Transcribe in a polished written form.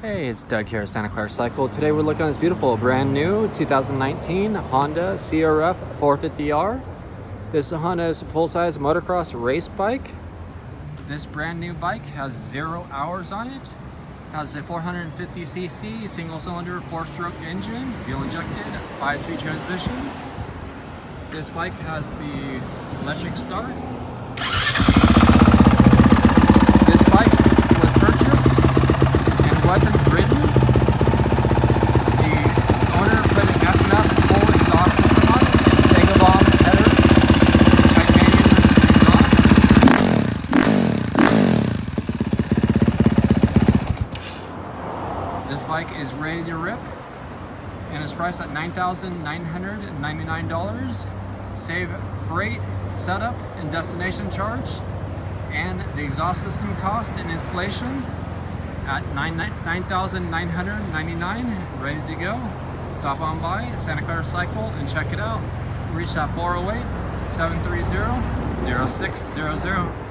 Hey, it's Doug here at Santa Clara Cycle. Today we're looking at this beautiful brand new 2019 Honda CRF450 R. This Honda is a full-size motocross race bike. This brand new bike has 0 hours on it. Has a 450cc single-cylinder 4-stroke engine, fuel injected, 5-speed transmission. This bike has the electric start. This bike was purchased and wasn't ridden. The owner put an FMF full exhaust system on it, Dagobah header, titanium exhaust. This bike is ready to rip and is priced at $9,999. Save freight, setup, and destination charge, and the exhaust system cost and installation at $9,999. Ready to go. Stop on by Santa Clara Cycle and check it out. Reach that 408-730-0600.